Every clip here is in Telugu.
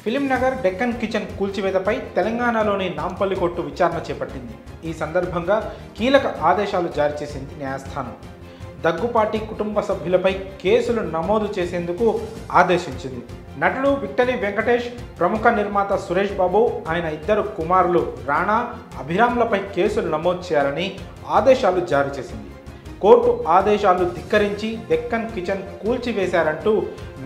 ఫిలిం నగర్ డెక్కన్ కిచెన్ కూల్చివేతపై తెలంగాణలోని నాంపల్లి కోర్టు విచారణ చేపట్టింది. ఈ సందర్భంగా కీలక ఆదేశాలు జారీ చేసింది న్యాయస్థానం. దగ్గుపాటి కుటుంబ సభ్యులపై కేసులు నమోదు చేసేందుకు ఆదేశించింది. నటుడు విక్టరీ వెంకటేష్, ప్రముఖ నిర్మాత సురేష్ బాబు, ఆయన ఇద్దరు కుమారులు రాణా, అభిరామ్లపై కేసులు నమోదు చేయాలని ఆదేశాలు జారీ చేసింది. కోర్టు ఆదేశాలు ధిక్కరించి డెక్కన్ కిచెన్ కూల్చివేశారంటూ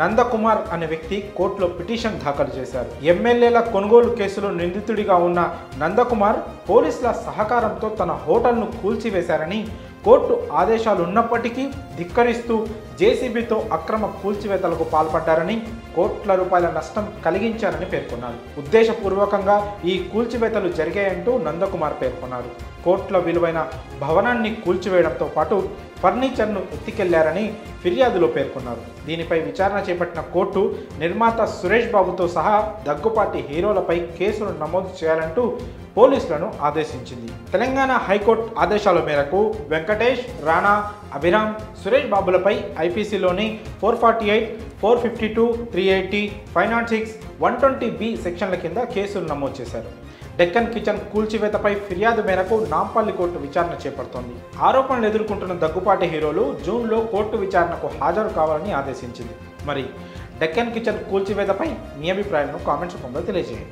నందకుమార్ అనే వ్యక్తి కోర్టులో పిటిషన్ దాఖలు చేశారు. ఎమ్మెల్యేల కొనుగోలు కేసులో నిందితుడిగా ఉన్న నందకుమార్ పోలీసుల సహకారంతో తన హోటల్ను కూల్చివేశారని, కోర్టు ఆదేశాలు ఉన్నప్పటికీ ధిక్కరిస్తూ జేసీబీతో అక్రమ కూల్చివేతలకు పాల్పడ్డారని, కోట్ల రూపాయల నష్టం కలిగించారని పేర్కొన్నారు. ఉద్దేశపూర్వకంగా ఈ కూల్చివేతలు జరిగాయంటూ నందకుమార్ పేర్కొన్నారు. కోట్ల విలువైన భవనాన్ని కూల్చివేయడంతో పాటు ఫర్నిచర్ను ఎత్తికెళ్లారని ఫిర్యాదులో పేర్కొన్నారు. దీనిపై విచారణ చేపట్టిన కోర్టు నిర్మాత సురేష్ బాబుతో సహా దగ్గుపాటి హీరోలపై కేసులు నమోదు చేయాలంటూ పోలీసులను ఆదేశించింది. తెలంగాణ హైకోర్టు ఆదేశాల మేరకు వెంకటేష్, రాణా, అభిరామ్, సురేష్ బాబులపై ఐపీసీలోని 448, 452, 380, 506, 120B సెక్షన్ల కింద కేసులు నమోదు చేశారు. డెక్కన్ కిచెన్ కూల్చివేతపై ఫిర్యాదు మేరకు నాంపల్లి కోర్టు విచారణ చేపడుతోంది. ఆరోపణలు ఎదుర్కొంటున్న దగ్గుపాటి హీరోలు జూన్లో కోర్టు విచారణకు హాజరు కావాలని ఆదేశించింది. మరి డెక్కన్ కిచెన్ కూల్చివేతపై మీ అభిప్రాయాలను కామెంట్స్ రూపంలో తెలియజేయండి.